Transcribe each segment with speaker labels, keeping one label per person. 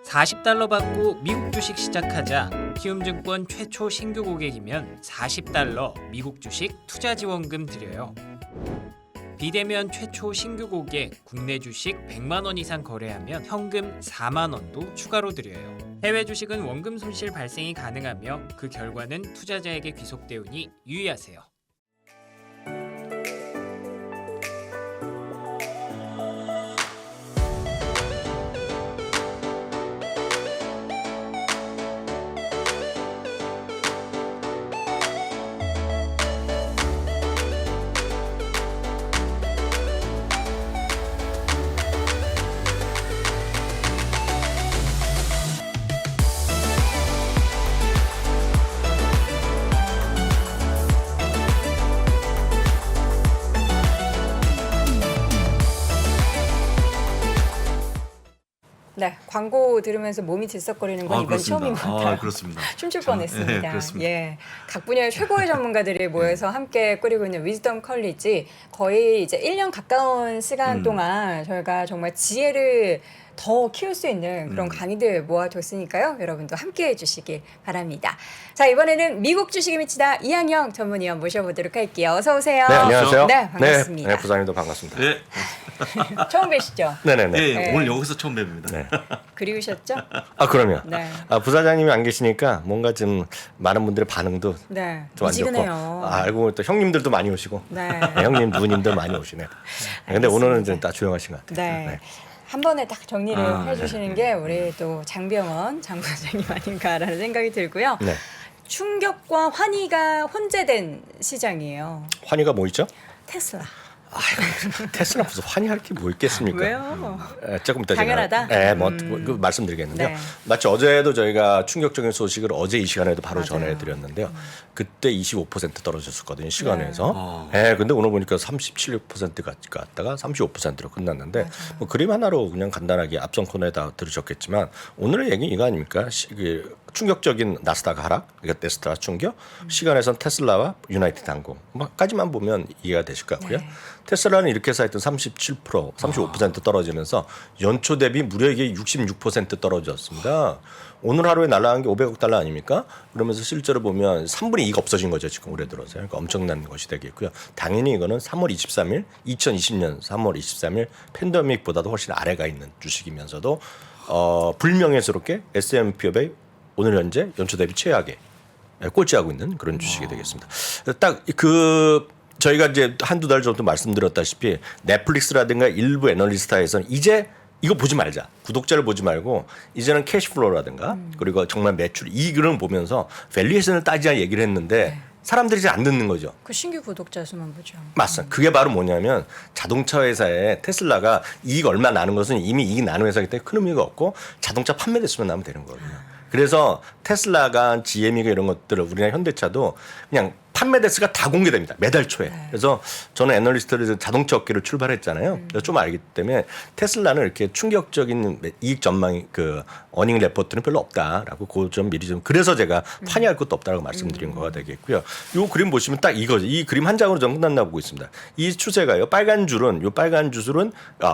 Speaker 1: $40 받고 미국 주식 시작하자. 키움증권 최초 신규 고객이면 $40 미국 주식 투자 지원금 드려요. 비대면 최초 신규 고객 국내 주식 100만 원 이상 거래하면 현금 4만 원도 추가로 드려요. 해외 주식은 원금 손실 발생이 가능하며 그 결과는 투자자에게 귀속되오니 유의하세요.
Speaker 2: 네, 광고 들으면서 몸이 들썩거리는 건 이번
Speaker 3: 그렇습니다.
Speaker 2: 처음인 것 같아요.
Speaker 3: 그렇습니다.
Speaker 2: 춤출
Speaker 3: 참,
Speaker 2: 뻔했습니다.
Speaker 3: 예, 그렇습니다.
Speaker 2: 예, 각 분야의 최고의 전문가들이 모여서 함께 꾸리고 있는 위즈덤 컬리지 거의 이제 1년 가까운 시간 동안 저희가 정말 지혜를 더 키울 수 있는 그런 강의들 모아뒀으니까요. 여러분도 함께해 주시길 바랍니다. 자, 이번에는 미국 주식에 미치다 이항영 전문위원 모셔보도록 할게요. 어서 오세요.
Speaker 4: 네, 안녕하세요.
Speaker 2: 네, 반갑습니다.
Speaker 4: 네, 부장님도 반갑습니다.
Speaker 3: 예,
Speaker 2: 처음 뵈시죠?
Speaker 4: 네네네.
Speaker 3: 예,
Speaker 2: 네.
Speaker 3: 오늘 여기서 처음 뵙니다.
Speaker 4: 네.
Speaker 2: 그리우셨죠?
Speaker 4: 아, 그럼요.
Speaker 2: 네.
Speaker 4: 부사장님이 안 계시니까 뭔가 좀 많은 분들의 반응도
Speaker 2: 네,
Speaker 4: 좀 안 좋고.
Speaker 2: 미지근해요.
Speaker 4: 알고 보니 또 형님들도 많이 오시고.
Speaker 2: 네.
Speaker 4: 형님, 누님들 많이 오시네요. 근데 오늘은 좀 딱 조용하신 것 같아요.
Speaker 2: 네. 한 번에 딱 정리를
Speaker 3: 네.
Speaker 2: 해주시는 게 우리 또 장병원 장 부장님 아닌가라는 생각이 들고요.
Speaker 4: 네.
Speaker 2: 충격과 환희가 혼재된 시장이에요.
Speaker 4: 환희가 뭐 있죠?
Speaker 2: 테슬라.
Speaker 4: 아이고, 테슬라 무슨 환희할 게 뭐 있겠습니까?
Speaker 2: 왜요?
Speaker 4: 조금 이따
Speaker 2: 당연하다?
Speaker 4: 제가 그 말씀드리겠는데요.
Speaker 2: 네.
Speaker 4: 마치 어제도 저희가 충격적인 소식을 어제 이 시간에도 바로
Speaker 2: 맞아요.
Speaker 4: 전해드렸는데요. 그때 25% 떨어졌었거든요. 시간에서.
Speaker 3: 네.
Speaker 4: 근데 오늘 보니까 37% 갔다가 35%로 끝났는데 뭐 그림 하나로 그냥 간단하게 앞선 코너에 다 들으셨겠지만 오늘의 얘기는 이거 아닙니까? 충격적인 나스닥 하락, 그러니까 테슬라 충격, 시간에선 테슬라와 유나이티드 항공까지만 보면 이해가 되실 것 같고요.
Speaker 2: 네.
Speaker 4: 테슬라는 이렇게 해서 하여튼 37%, 35% 떨어지면서 연초 대비 무려 이게 66% 떨어졌습니다. 오늘 하루에 날아간 게 500억 달러 아닙니까? 그러면서 실제로 보면 3분의 2가 없어진 거죠. 지금 올해 들어서. 그러니까 엄청난 것이 되겠고요. 당연히 이거는 3월 23일, 2020년 3월 23일 팬데믹보다도 훨씬 아래가 있는 주식이면서도 불명예스럽게 S&P업의 오늘 현재 연초 대비 최악의 꼴찌하고 있는 그런 주식이 되겠습니다. 딱 저희가 이제 한두 달 전부터 말씀드렸다시피 넷플릭스라든가 일부 애널리스트에서는 이제 이거 보지 말자. 구독자를 보지 말고 이제는 캐시플로우라든가 그리고 정말 매출 이익을 보면서 밸류에이션을 따지자 얘기를 했는데 사람들이 이제 안 듣는 거죠.
Speaker 2: 그 신규 구독자 수만 보죠.
Speaker 4: 맞습니다. 그게 바로 뭐냐면 자동차 회사에 테슬라가 이익 얼마 나는 것은 이미 이익 나는 회사이기 때문에 큰 의미가 없고 자동차 판매 대수만 나면 되는 거거든요. 그래서 테슬라가 GM이가 이런 것들을 우리나라 현대차도 그냥 판매 대수가 다 공개됩니다. 매달 초에. 그래서 저는 애널리스트를 자동차 업계로 출발했잖아요. 그래서 좀 알기 때문에 테슬라는 이렇게 충격적인 이익 전망이 어닝 레포트는 별로 없다라고 그 점 미리 좀 그래서 제가 환희할 것도 없다라고 말씀드린 거가 되겠고요. 이 그림 보시면 딱 이거죠. 이 그림 한 장으로 전 끝난다 보고 있습니다. 이 추세가요. 빨간 줄은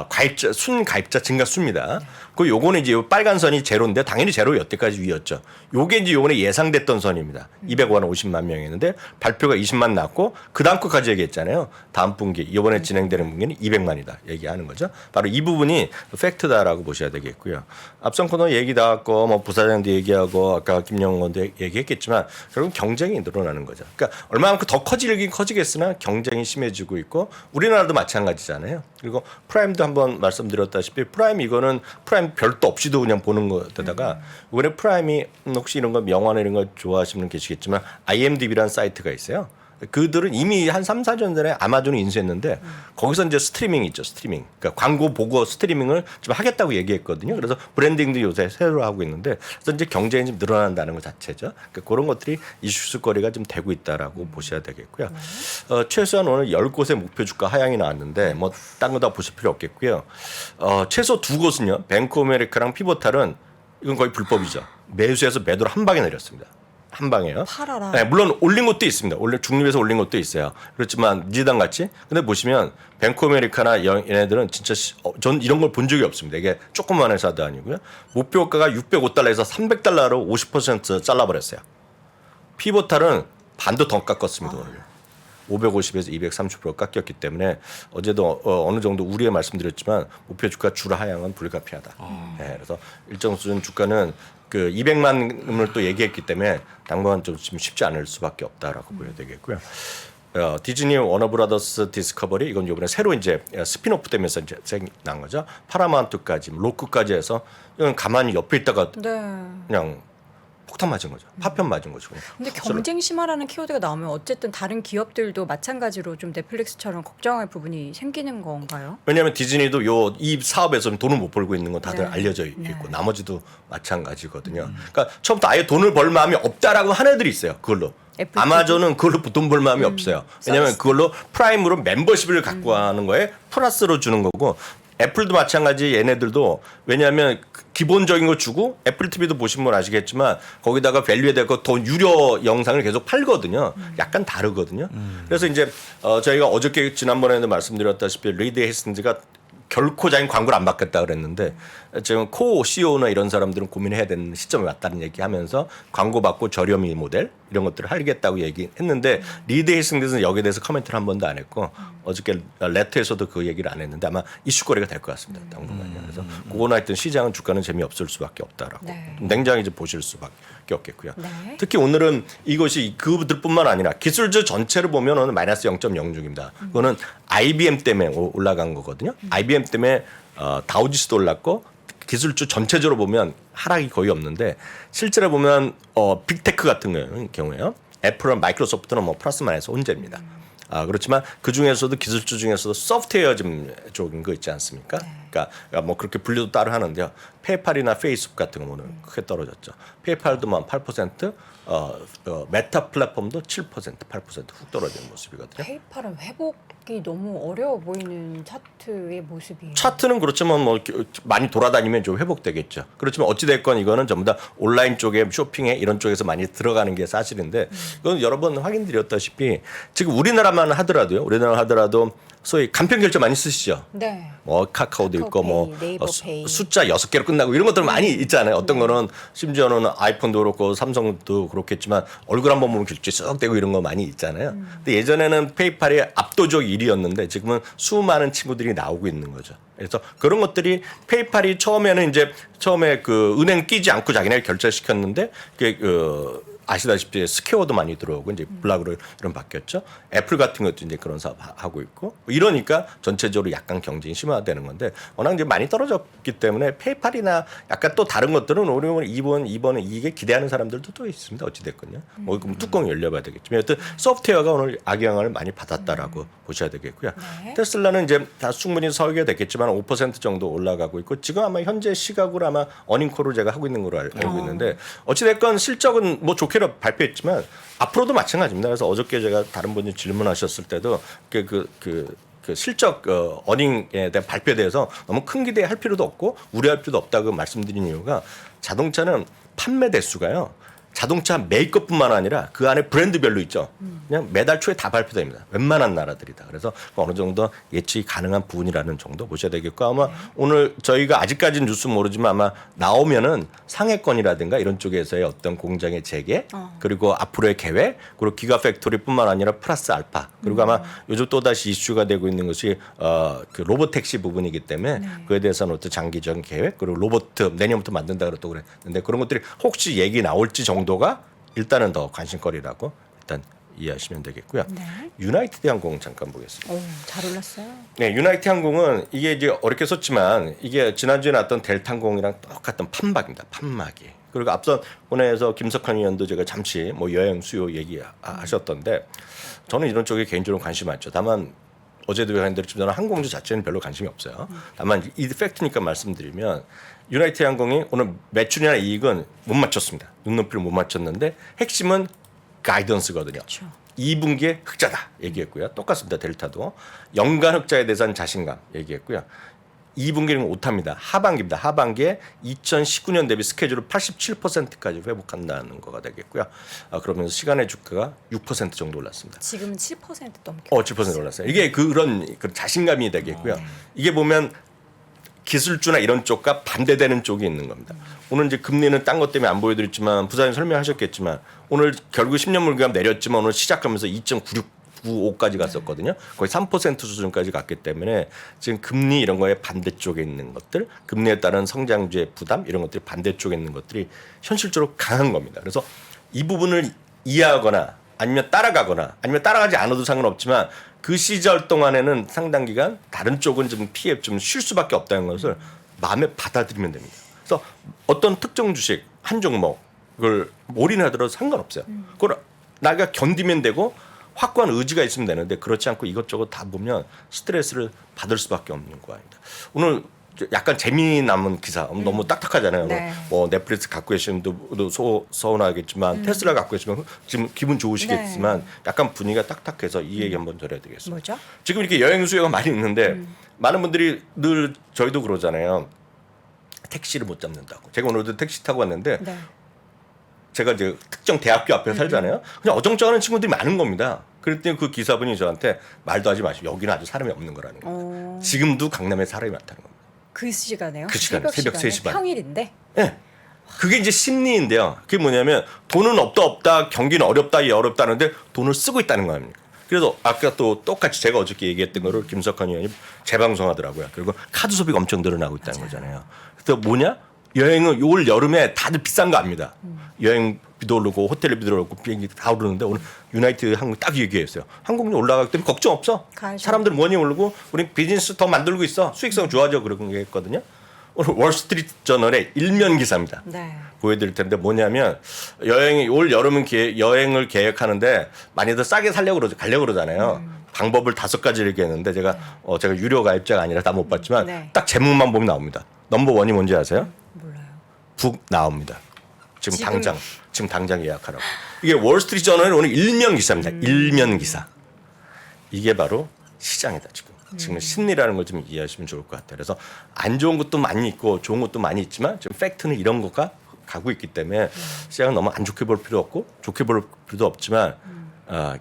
Speaker 4: 가입자 순 가입자 증가 수입니다. 그 요거는 이제 요 빨간 선이 제로인데 당연히 제로 여태까지 위였죠. 요게 이제 요번에 예상됐던 선입니다. 250만 명이었는데 발표가 20만 났고 그 다음 거까지 얘기했잖아요. 다음 분기 이번에 진행되는 분기는 200만이다 얘기하는 거죠. 바로 이 부분이 팩트다라고 보셔야 되겠고요. 앞선 코너 얘기 나왔고 뭐 부사장도 얘기하고 아까 김영원도 얘기했겠지만 결국 경쟁이 늘어나는 거죠. 그러니까 얼마만큼 더 커지긴 커지겠으나 경쟁이 심해지고 있고 우리나라도 마찬가지잖아요. 그리고 프라임도 한번 말씀드렸다시피 이거는 프라임 별도 없이도 그냥 보는 거다가 이번에 프라임이 혹시 이런 거 명화나 이런 거 좋아하시는 분 계시겠지만 IMDb라는 사이트가 있어요. 그들은 이미 한 3, 4년 전에 아마존을 인수했는데 거기서 이제 스트리밍이 있죠. 스트리밍. 그러니까 광고 보고 스트리밍을 좀 하겠다고 얘기했거든요. 그래서 브랜딩도 요새 새로 하고 있는데 그래서 이제 경쟁이 좀 늘어난다는 것 자체죠. 그러니까 그런 것들이 이슈거리가 좀 되고 있다라고 보셔야 되겠고요. 최소한 오늘 10곳의 목표 주가 하향이 나왔는데 뭐 딴 거 다 보실 필요 없겠고요. 최소 두 곳은요. 뱅크 오메리카랑 피보탈은 이건 거의 불법이죠. 매수해서 매도를 한 방에 내렸습니다. 한 방이에요.
Speaker 2: 팔아라.
Speaker 4: 네, 물론 올린 것도 있습니다. 중립에서 올린 것도 있어요. 그렇지만 민주당 같이. 근데 보시면 뱅크 아메리카나 얘네들은 진짜 전 이런 걸 본 적이 없습니다. 이게 조그만 회사도 아니고요. 목표가가 605달러에서 300달러로 50% 잘라버렸어요. 피보탈은 반도 더 깎았습니다. 오늘. 550에서 230% 깎였기 때문에 어제도 어느 정도 우려에 말씀드렸지만 목표 주가 주라 하향은 불가피하다. 네, 그래서 일정 수준 주가는 그 200만을 또 얘기했기 때문에 당분간 좀 쉽지 않을 수밖에 없다라고 보여야 되겠고요. 디즈니 워너브라더스 디스커버리 이건 이번에 새로 이제 스피노프 되면서 이제 생긴 거죠. 파라마운트까지 로크까지 해서 이건 가만히 옆에 있다가
Speaker 2: 네.
Speaker 4: 그냥 폭탄 맞은 거죠. 파편 맞은 거죠. 그냥.
Speaker 2: 근데 경쟁 심화라는 키워드가 나오면 어쨌든 다른 기업들도 마찬가지로 좀 넷플릭스처럼 걱정할 부분이 생기는 건가요?
Speaker 4: 왜냐하면 디즈니도 이 사업에서 돈을 못 벌고 있는 건 다들
Speaker 2: 네.
Speaker 4: 알려져 있고
Speaker 2: 네.
Speaker 4: 나머지도 마찬가지거든요. 그러니까 처음부터 아예 돈을 벌 마음이 없다라고 한 애들이 있어요. 그걸로.
Speaker 2: 애플
Speaker 4: 아마존은 그걸로 돈 벌 마음이 없어요. 왜냐하면
Speaker 2: 서비스.
Speaker 4: 그걸로 프라임으로 멤버십을 갖고 하는 거에 플러스로 주는 거고 애플도 마찬가지 얘네들도 왜냐하면 기본적인 거 주고 애플 TV도 보신 분 아시겠지만 거기다가 밸류에 대고 더 유료 영상을 계속 팔거든요. 약간 다르거든요. 그래서 이제 저희가 어저께 지난번에도 말씀드렸다시피 리드 헤이스tins가 결코 자기 광고를 안 받겠다 그랬는데 지금 코 CEO나 이런 사람들은 고민해야 되는 시점에 왔다는 얘기하면서 광고 받고 저렴이 모델 이런 것들을 하겠다고 얘기했는데 리드 헤이스tins는 여기에 대해서 코멘트를 한 번도 안 했고 어저께 레터에서도 그 얘기를 안 했는데 아마 이슈거리가 될 것 같습니다. 당분간요. 그래서 그거나 하여튼 시장은 주가는 재미없을 수밖에 없다라고
Speaker 2: 네.
Speaker 4: 냉정히 이제 보실 수밖에 없겠고요.
Speaker 2: 네.
Speaker 4: 특히 오늘은 이것이 그들뿐만 아니라 기술주 전체를 보면 오늘 마이너스 0.06입니다. 그거는 IBM 때문에 올라간 거거든요. IBM 때문에 다우지수도 올랐고 기술주 전체적으로 보면 하락이 거의 없는데 실제로 보면 빅테크 같은 경우에요. 애플은 마이크로소프트는 뭐 플러스 마이너스 혼재입니다. 그렇지만 그 중에서도 기술주 중에서도 소프트웨어 쪽인 거 있지 않습니까? 그러니까 뭐 그렇게 분류도 따로 하는데요. 페이팔이나 페이스북 같은 경우는 크게 떨어졌죠. 페이팔도 뭐 8%, 메타 플랫폼도 7%, 8%훅 떨어지는 모습이거든요.
Speaker 2: 페이팔은 회복이 너무 어려워 보이는 차트의 모습이에요.
Speaker 4: 차트는 그렇지만 뭐 많이 돌아다니면 좀 회복되겠죠. 그렇지만 어찌 됐건 이거는 전부 다 온라인 쪽에 쇼핑에 이런 쪽에서 많이 들어가는 게 사실인데 이건 여러 번 확인드렸다시피 지금 우리나라만 하더라도 소위 간편 결제 많이 쓰시죠.
Speaker 2: 네.
Speaker 4: 뭐 카카오도 있고 뭐
Speaker 2: 카카오페이, 네이버페이.
Speaker 4: 숫자 6개로 끝나고 이런 것들 많이 있잖아요. 어떤 거는 심지어는 아이폰도 그렇고 삼성도 그렇겠지만 얼굴 한번 보면 결제 쏙 되고 이런 거 많이 있잖아요. 근데 예전에는 페이팔이 압도적 1위였는데 지금은 수많은 친구들이 나오고 있는 거죠. 그래서 그런 것들이 페이팔이 처음에는 처음에 그 은행 끼지 않고 자기네 결제시켰는데 그 아시다시피 스퀘어도 많이 들어오고 이제 블락으로 이런 바뀌었죠. 애플 같은 것도 이제 그런 사업 하고 있고 이러니까 전체적으로 약간 경쟁이 심화되는 건데 워낙 이제 많이 떨어졌기 때문에 페이팔이나 약간 또 다른 것들은 오히려 이번에 이게 기대하는 사람들도 또 있습니다. 어찌 됐건요. 뭐 그럼 뚜껑 열려봐야 되겠지만 여튼 소프트웨어가 오늘 악영향을 많이 받았다라고 보셔야 되겠고요.
Speaker 2: 네.
Speaker 4: 테슬라는 이제 다 충분히 설계가 됐겠지만 5% 정도 올라가고 있고 지금 아마 현재 시각으로 아마 어닝콜을 제가 하고 있는 걸로 알고 있는데 어찌 됐건 실적은 뭐 좋게 발표했지만 앞으로도 마찬가지입니다. 그래서 어저께 제가 다른 분이 질문하셨을 때도 그 실적 어닝에 대한 발표에 대해서 너무 큰 기대할 필요도 없고 우려할 필요도 없다고 말씀드린 이유가 자동차는 판매 대수가요. 자동차 메이커뿐만 아니라 그 안에 브랜드별로 있죠. 그냥 매달 초에 다 발표됩니다. 웬만한 나라들이다. 그래서 어느 정도 예측이 가능한 부분이라는 정도 보셔야 되겠고 아마 오늘 저희가 아직까지는 뉴스 모르지만 아마 나오면은 상해권이라든가 이런 쪽에서의 어떤 공장의 재개 그리고 앞으로의 계획 그리고 기가 팩토리뿐만 아니라 플러스 알파 그리고 아마 요즘 또다시 이슈가 되고 있는 것이 그 로봇 택시 부분이기 때문에 그에 대해서는 어떤 장기적인 계획 그리고 로봇 내년부터 만든다 그랬다고 그랬는데 그런 것들이 혹시 얘기 나올지 정도가 일단은 더 관심거리라고 일단 이해하시면 되겠고요.
Speaker 2: 네.
Speaker 4: 유나이티드 항공 잠깐 보겠습니다.
Speaker 2: 오, 잘 올랐어요.
Speaker 4: 네, 유나이티드 항공은 이게 이제 어렵게 썼지만 이게 지난주에 나왔던 델타 항공이랑 똑같은 판박입니다. 판막이. 그리고 앞선 본회에서 김석환 의원도 제가 잠시 뭐 여행 수요 얘기하셨던데 저는 이런 쪽에 개인적으로 관심 많죠. 다만 어제도 얘기했지만 저는 항공주 자체는 별로 관심이 없어요. 다만 이 팩트니까 말씀드리면 유나이티드 항공이 오늘 매출이나 이익은 못 맞췄습니다. 눈높이를 못 맞췄는데 핵심은 가이던스거든요.
Speaker 2: 그렇죠.
Speaker 4: 2분기에 흑자다 얘기했고요. 똑같습니다. 델타도 연간 흑자에 대해서는 자신감 얘기했고요. 2분기는 못합니다. 하반기입니다. 하반기에 2019년 대비 스케줄을 87%까지 회복한다는 거가 되겠고요. 그러면서 시간의 주가가 6% 정도 올랐습니다.
Speaker 2: 지금은 7% 넘게.
Speaker 4: 7% 올랐어요. 이게 그런 자신감이 되겠고요. 이게 보면 기술주나 이런 쪽과 반대되는 쪽이 있는 겁니다. 오늘 이제 금리는 딴 것 때문에 안 보여드렸지만 부사님 설명하셨겠지만 오늘 결국 10년 물감 내렸지만 오늘 시작하면서 2.9695까지 갔었거든요. 거의 3% 수준까지 갔기 때문에 지금 금리 이런 거에 반대쪽에 있는 것들, 금리에 따른 성장주의 부담 이런 것들이 반대쪽에 있는 것들이 현실적으로 강한 겁니다. 그래서 이 부분을 이해하거나 아니면 따라가거나 아니면 따라가지 않아도 상관없지만 그 시절 동안에는 상당 기간 다른 쪽은 좀 피해 좀 쉴 수밖에 없다는 것을 마음에 받아들이면 됩니다. 그래서 어떤 특정 주식 한 종목을 올인하더라도 상관없어요. 그걸 나가 견디면 되고 확고한 의지가 있으면 되는데 그렇지 않고 이것저것 다 보면 스트레스를 받을 수밖에 없는 거입니다. 오늘 약간 재미남은 기사 너무 딱딱하잖아요.
Speaker 2: 네.
Speaker 4: 뭐 넷플릭스 갖고 계시는 분도 서운하겠지만 테슬라 갖고 계시면 지금 기분 좋으시겠지만
Speaker 2: 네.
Speaker 4: 약간 분위기가 딱딱해서 이 얘기 한번 드려야 되겠습니다.
Speaker 2: 뭐죠?
Speaker 4: 지금 이렇게 여행 수요가 많이 있는데 많은 분들이 늘 저희도 그러잖아요. 택시를 못 잡는다고. 제가 오늘도 택시 타고 왔는데
Speaker 2: 네.
Speaker 4: 제가 이제 특정 대학교 앞에 살잖아요. 그냥 어정쩡하는 친구들이 많은 겁니다. 그랬더니 그 기사분이 저한테 말도 하지 마시고 여기는 아주 사람이 없는 거라는 거예요. 지금도 강남에 사람이 많다는 겁니다.
Speaker 2: 그 시간에요?
Speaker 4: 그 시간에, 새벽 3시 반.
Speaker 2: 평일인데?
Speaker 4: 예. 그게 이제 심리인데요. 그게 뭐냐면 돈은 없다 경기는 어렵다 어렵다는데 돈을 쓰고 있다는 거 아닙니까? 그래서 아까 또 똑같이 제가 어저께 얘기했던 거를 김석환 의원이 재방송하더라고요. 그리고 카드 소비가 엄청 늘어나고 있다는 거잖아요. 그래서 뭐냐? 여행은 올 여름에 다들 비싼 거 압니다. 여행비도 오르고 호텔비도 오르고 비행기 다 오르는데 오늘 유나이티드 항공 딱 얘기했어요. 항공료 올라가기 때문에 걱정 없어.
Speaker 2: 가야죠.
Speaker 4: 사람들 원이 오르고 우리 비즈니스 더 만들고 있어. 수익성 좋아져 그런 게 했거든요. 오늘 월스트리트 저널의 일면 기사입니다.
Speaker 2: 네.
Speaker 4: 보여드릴 텐데 뭐냐면 여행이 올 여름은 여행을 계획하는데 많이들 싸게 가려고 그러잖아요. 방법을 5가지 얘기했는데 제가 유료 가입자가 아니라 다 못 봤지만
Speaker 2: 네.
Speaker 4: 딱 제목만 보면 나옵니다. 넘버 원이 뭔지 아세요?
Speaker 2: 몰라요.
Speaker 4: 북 나옵니다. 지금 당장 예약하라고. 이게 월스트리트 저널의 오늘 일면 기사입니다. 일면 기사. 이게 바로 시장이다 지금. 지금 심리라는 걸 좀 이해하시면 좋을 것 같아요. 그래서 안 좋은 것도 많이 있고 좋은 것도 많이 있지만 지금 팩트는 이런 거가 가고 있기 때문에 시장은 너무 안 좋게 볼 필요 없고 좋게 볼 필요도 없지만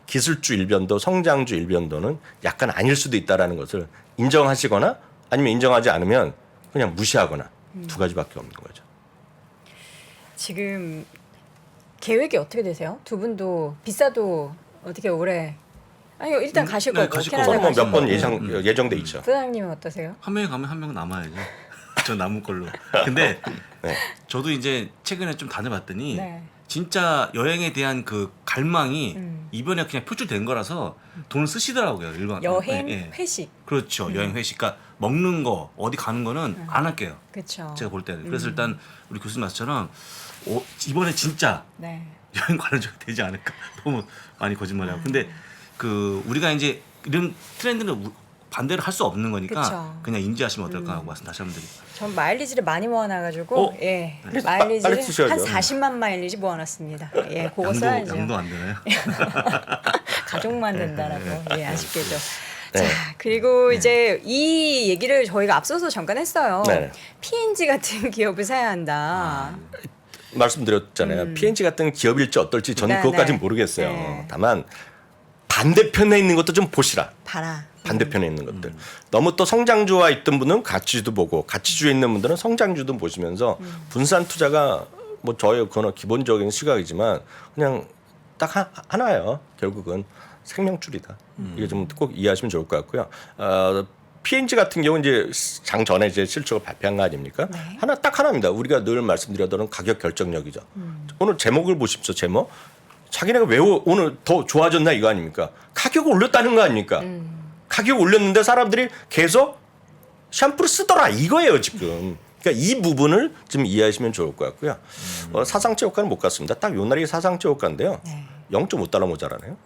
Speaker 4: 기술주 일변도 성장주 일변도는 약간 아닐 수도 있다라는 것을 인정하시거나 아니면 인정하지 않으면 그냥 무시하거나 2가지밖에 없는 거죠.
Speaker 2: 지금 계획이 어떻게 되세요? 두 분도 비싸도 어떻게 올해 아니요 일단 가실 거고
Speaker 3: 가실
Speaker 2: 캐나다
Speaker 3: 거고.
Speaker 2: 가실
Speaker 4: 몇 번
Speaker 2: 거고.
Speaker 4: 예정돼 있죠.
Speaker 2: 부장님은 어떠세요?
Speaker 3: 한 명이 가면 한 명은 남아야죠. 저 남은 걸로. 근데
Speaker 4: 네.
Speaker 3: 저도 이제 최근에 좀 다녀봤더니
Speaker 2: 네.
Speaker 3: 진짜 여행에 대한 그 갈망이
Speaker 2: 음.
Speaker 3: 이번에 그냥 표출된 거라서 돈을 쓰시더라고요. 일반
Speaker 2: 여행,
Speaker 3: 예, 예.
Speaker 2: 회식.
Speaker 3: 그렇죠. 여행 회식. 그러니까 먹는 거 어디 가는 거는 안 할게요.
Speaker 2: 그렇죠.
Speaker 3: 제가 볼 때는. 그래서 일단 우리 교수님 말씀처럼 이번에 진짜
Speaker 2: 네.
Speaker 3: 여행 관련 적이 되지 않을까. 너무 많이 거짓말이야. 근데 그 우리가 이제 이런 트렌드는 반대를 할 수 없는 거니까
Speaker 2: 그쵸.
Speaker 3: 그냥 인지하시면 어떨까 하고 말씀 다시 한번 드립니다.
Speaker 2: 전 마일리지를 많이 모아놔가지고
Speaker 3: 어?
Speaker 2: 예
Speaker 4: 빨리
Speaker 2: 마일리지를
Speaker 4: 쓰셔야죠.
Speaker 2: 한 40만 마일리지 모아놨습니다. 예, 그거 써야죠.
Speaker 3: 양도 안 되나요?
Speaker 2: 가족만 된다라고 예 아쉽게도.
Speaker 4: 네.
Speaker 2: 자 그리고 이제 이 얘기를 저희가 앞서서 잠깐 했어요.
Speaker 4: 네.
Speaker 2: P&G 같은 기업을 사야 한다.
Speaker 4: 말씀드렸잖아요. P&G 같은 기업일지 어떨지 저는
Speaker 2: 네,
Speaker 4: 그것까지는
Speaker 2: 네.
Speaker 4: 모르겠어요.
Speaker 2: 네.
Speaker 4: 다만 반대편에 있는 것도 좀 보시라.
Speaker 2: 봐라.
Speaker 4: 반대편에 있는 것들. 너무 또 성장주와 있던 분은 가치주도 보고 가치주에 있는 분들은 성장주도 보시면서 분산 투자가 뭐 저의 그거는 기본적인 시각이지만 그냥 딱 하나예요. 결국은 생명줄이다. 이게 좀 꼭 이해하시면 좋을 것 같고요. P&G 같은 경우 이제 장 전에 이제 실적을 발표한 거 아닙니까?
Speaker 2: 네.
Speaker 4: 딱 하나입니다. 우리가 늘 말씀드렸던 가격 결정력이죠. 오늘 제목을 보십시오. 제목. 자기네가 왜 오늘 더 좋아졌나 이거 아닙니까? 가격을 올렸다는 거 아닙니까? 가격 올렸는데 사람들이 계속 샴푸를 쓰더라 이거예요 지금. 그러니까 이 부분을 좀 이해하시면 좋을 것 같고요. 사상체 효과는 못 갔습니다. 딱 요 날이 사상체 효과인데요.
Speaker 2: 네.
Speaker 4: 0.5달러 모자라네요.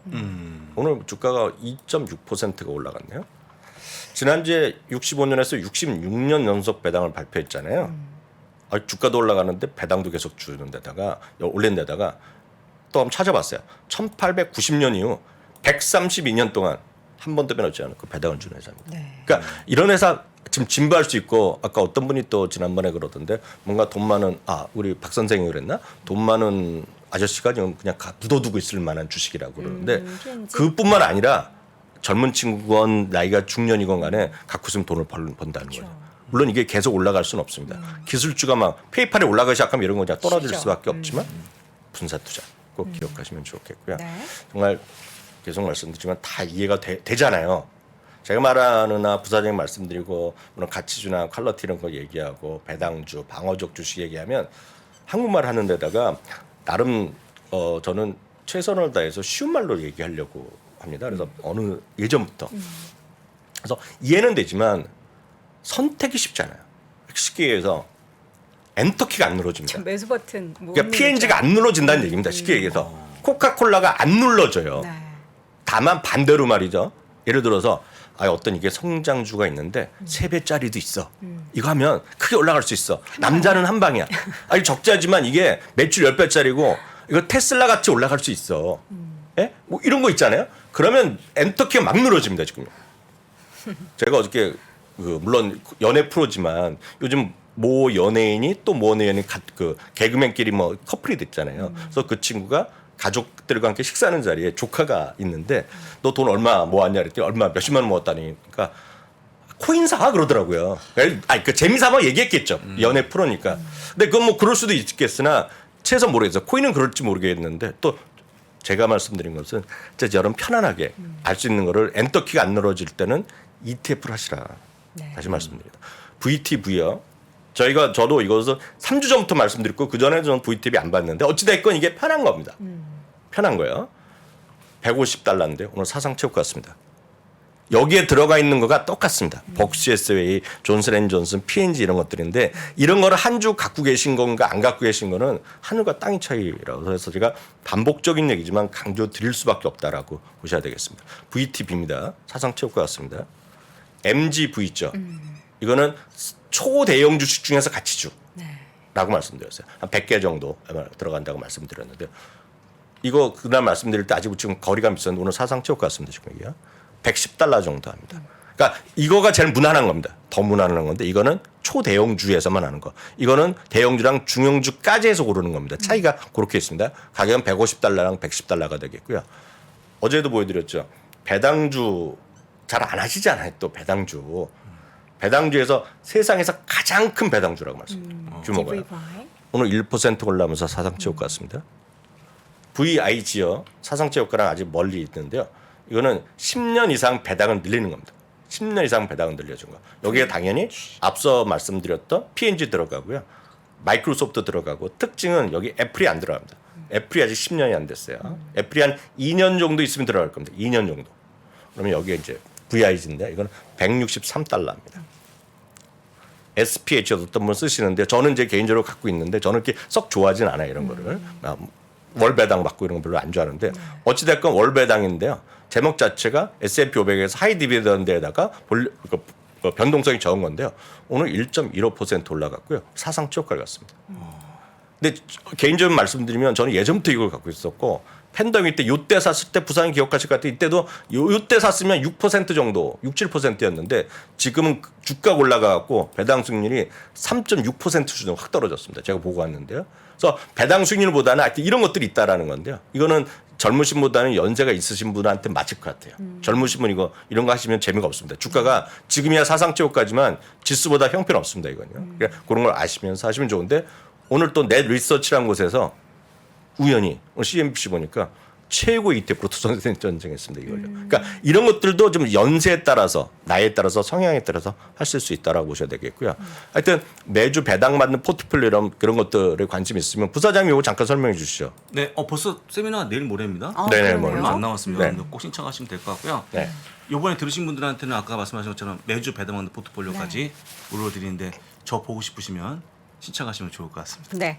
Speaker 4: 오늘 주가가 2.6%가 올라갔네요. 지난주에 65년에서 66년 연속 배당을 발표했잖아요. 주가도 올라가는데 배당도 계속 주는 데다가 올린 데다가 또 한번 찾아봤어요. 1890년 이후 132년 동안 한 번도 빼놓지 않고 배당을 주는 회사입니다.
Speaker 2: 네.
Speaker 4: 그러니까 이런 회사 지금 진부할 수 있고 아까 어떤 분이 또 지난번에 그러던데 뭔가 돈 많은 우리 박 선생이 그랬나 돈 많은 아저씨가 그냥 묻어두고 있을 만한 주식이라고 그러는데
Speaker 2: P&G.
Speaker 4: 그뿐만 아니라 젊은 친구건 나이가 중년이건 간에 갖고 있으면 돈을 번다는 거죠. 물론 이게 계속 올라갈 수는 없습니다. 기술주가 막 페이팔에 올라가기 시작하면 이런 거 그냥 떨어질
Speaker 2: 쉽죠.
Speaker 4: 수밖에 없지만 분사 투자 꼭 기억하시면 좋겠고요.
Speaker 2: 네.
Speaker 4: 정말 계속 말씀드리지만 다 이해가 되잖아요. 제가 말하느나 부사장님 말씀드리고 물론 가치주나 퀄러티 이런 거 얘기하고 배당주, 방어적 주식 얘기하면 한국말 하는 데다가 나름 저는 최선을 다해서 쉬운 말로 얘기하려고 합니다. 그래서 어느 예전부터 그래서 이해는 되지만 선택이 쉽지 않아요. 쉽게 얘기해서 엔터키가 안 눌러집니다.
Speaker 2: 매수 버튼 못
Speaker 4: 그러니까 P&G가 안 눌러진다는 얘기입니다. 쉽게 얘기해서 코카콜라가 안 눌러져요.
Speaker 2: 네.
Speaker 4: 다만 반대로 말이죠. 예를 들어서 어떤 이게 성장주가 있는데 3배짜리도 있어. 이거 하면 크게 올라갈 수 있어. 남자는 한 방이야. 아니 적자지만 이게 매출 10배짜리고 이거 테슬라 같이 올라갈 수 있어. 예? 뭐 이런 거 있잖아요. 그러면 엔터키가 막 늘어집니다 지금. 제가 어저께 물론 연애 프로지만 요즘 모 연예인이 또 모 연예인이 그 개그맨끼리 뭐 커플이 됐잖아요. 그래서 그 친구가 가족들과 함께 식사하는 자리에 조카가 있는데 너 돈 얼마 모았냐 그랬더니 얼마 몇십만 원 모았다니 그러니까 코인 사 그러더라고요. 그 재미삼아 얘기했겠죠. 연애 프로니까. 근데 그건 뭐 그럴 수도 있겠으나 최소 모르겠어요. 코인은 그럴지 모르겠는데 또 제가 말씀드린 것은 진짜 여러분 편안하게 알 수 있는 거를 엔터키가 안 늘어질 때는 ETF를 하시라.
Speaker 2: 네.
Speaker 4: 다시 말씀드립니다. VTV요. 저도 이것을 3주 전부터 말씀드렸고 그전에도 저는 VTV 안 봤는데 어찌됐건 이게 편한 겁니다. 편한 거예요. 150달러인데 오늘 사상 최고 같습니다. 여기에 들어가 있는 거가 똑같습니다. 벅시에스웨이, 존슨앤존슨, P&G 이런 것들인데 이런 거를 한 주 갖고 계신 건가 안 갖고 계신 거는 하늘과 땅의 차이라고 해서 제가 반복적인 얘기지만 강조 드릴 수밖에 없다라고 보셔야 되겠습니다. VTV입니다. 사상 최고가 같습니다. MGV 있죠. 이거는 초대형 주식 중에서 가치주라고 말씀드렸어요. 한 100개 정도 들어간다고 말씀드렸는데 이거 그날 말씀드릴 때 아직 지금 거리가 있었는데 오늘 사상 최고 같습니다. 지금 이게 110달러 정도 합니다. 그러니까 이거가 제일 무난한 겁니다. 더 무난한 건데 이거는 초대형주에서만 하는 거. 이거는 대형주랑 중형주까지 해서 고르는 겁니다. 차이가 그렇게 있습니다. 가격은 150달러랑 110달러가 되겠고요. 어제도 보여드렸죠. 배당주 잘 안 하시잖아요. 또 배당주. 배당주에서 세상에서 가장 큰 배당주라고 말씀드립니다. 규모가요. 오늘 1% 올라오면서 사상 최고 같습니다. VIG요. 사상 최고가랑 아직 멀리 있는데요. 이거는 10년 이상 배당을 늘리는 겁니다. 10년 이상 배당을 늘려준 거. 여기에 당연히 앞서 말씀드렸던 P&G 들어가고요. 마이크로소프트 들어가고 특징은 여기 애플이 안 들어갑니다. 애플이 아직 10년이 안 됐어요. 애플이 한 2년 정도 있으면 들어갈 겁니다. 2년 정도. 그러면 여기에 이제 VIG인데 이건 163달러입니다. SPH도 어떤 분 쓰시는데 저는 이제 개인적으로 갖고 있는데 저는 이렇게 썩 좋아하진 않아요. 이런 거를. 월 배당 받고 이런 거 별로 안 좋아하는데 어찌됐건 월 배당인데요. 제목 자체가 S&P 500에서 하이 디비던드에다가 변동성이 적은 건데요. 오늘 1.15% 올라갔고요. 사상 최고가를 갔습니다. 근데 개인적으로 말씀드리면 저는 예전부터 이걸 갖고 있었고 팬데믹 때 요때 샀을 때 부산이 기억하실 것 같아요. 이때도 요때 샀으면 6% 정도 6, 7%였는데 지금은 주가가 올라가갖고 배당 수익률이 3.6% 수준 확 떨어졌습니다. 제가 보고 왔는데요. 그래서 배당 수익률보다는 하여튼 이런 것들이 있다라는 건데요. 이거는 젊으신 분보다는 연세가 있으신 분한테 맞을 것 같아요. 젊으신 분 이런 거 하시면 재미가 없습니다. 주가가 지금이야 사상 최고까지만 지수보다 형편없습니다. 이건요. 그러니까 그런 걸 아시면서 하시면 좋은데 오늘 또 넷 리서치라는 곳에서 우연히 오늘 CNBC 보니까 최고 ETF로 전쟁했습니다. 이걸요. 그러니까 이런 것들도 좀 연세에 따라서 나이에 따라서 성향에 따라서 하실 수 있다라고 보셔야 되겠고요. 하여튼 매주 배당받는 포트폴리오 이런 그런 것들에 관심 있으면 부사장님 이거 잠깐 설명해 주시죠.
Speaker 3: 네, 벌써 세미나 내일 모레입니다.
Speaker 4: 네네,
Speaker 2: 그러네요.
Speaker 3: 얼마 안 남았습니다.
Speaker 4: 네.
Speaker 3: 꼭 신청하시면 될 것 같고요.
Speaker 4: 네.
Speaker 3: 이번에 들으신 분들한테는 아까 말씀하신 것처럼 매주 배당받는 포트폴리오까지 무료로 드리는데 저 보고 싶으시면 신청하시면 좋을 것 같습니다.
Speaker 2: 네.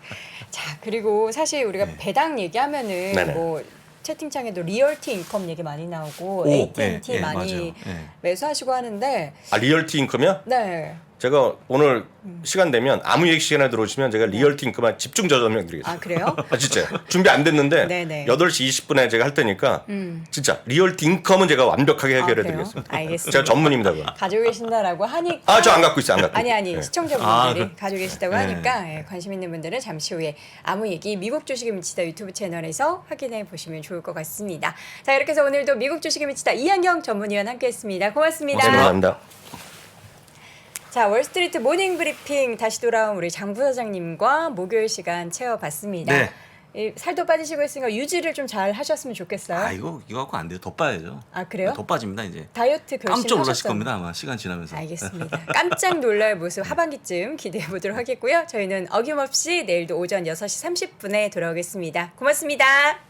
Speaker 2: 자, 그리고 사실 우리가
Speaker 3: 네.
Speaker 2: 배당 얘기하면은
Speaker 4: 네네.
Speaker 2: 뭐 채팅창에도 리얼티 인컴 얘기 많이 나오고
Speaker 3: 오,
Speaker 2: AT&T
Speaker 3: 네,
Speaker 2: 많이
Speaker 3: 맞아요. 네.
Speaker 2: 매수하시고 하는데
Speaker 4: 리얼티 인컴이요?
Speaker 2: 네.
Speaker 4: 제가 오늘 시간 되면 아무 얘기 시간에 들어오시면 제가 리얼티 인크만 집중 저점명 드리겠습니다.
Speaker 2: 아 그래요?
Speaker 4: 아 진짜 준비 안 됐는데
Speaker 2: 네네.
Speaker 4: 8시 20분에 제가 할 테니까 진짜 리얼티 인컴은 제가 완벽하게 해결해
Speaker 2: 그래요?
Speaker 4: 드리겠습니다.
Speaker 2: 알겠습니다.
Speaker 4: 제가 전문입니다. 그거.
Speaker 2: 가지고 계신다라고 하니까
Speaker 4: 아 저 안 갖고 있어요. 안 갖고.
Speaker 2: 아니
Speaker 4: 네.
Speaker 2: 시청자분들이 가지고 계시다고
Speaker 3: 네.
Speaker 2: 하니까 예, 관심 있는 분들은 잠시 후에 아무 얘기 미국 주식에 미치다 유튜브 채널에서 확인해 보시면 좋을 것 같습니다. 자 이렇게 해서 오늘도 미국 주식에 미치다 이한경 전문위원 함께했습니다. 고맙습니다.
Speaker 4: 네, 감사합니다.
Speaker 2: 자 월스트리트 모닝 브리핑 다시 돌아온 우리 장 부사장님과 목요일 시간 채워봤습니다.
Speaker 3: 네.
Speaker 2: 이 살도 빠지시고 했으니까 유지를 좀 잘 하셨으면 좋겠어요.
Speaker 3: 아 이거 갖고 안 돼요. 더 빠야죠.
Speaker 2: 아, 그래요?
Speaker 3: 더 빠집니다 이제.
Speaker 2: 다이어트
Speaker 3: 깜짝 놀라실
Speaker 2: 결심하셨어요.
Speaker 3: 겁니다 아마 시간 지나면서.
Speaker 2: 알겠습니다. 깜짝 놀랄 모습 하반기쯤 기대해 보도록 하겠고요. 저희는 어김없이 내일도 오전 6시 30분에 돌아오겠습니다. 고맙습니다.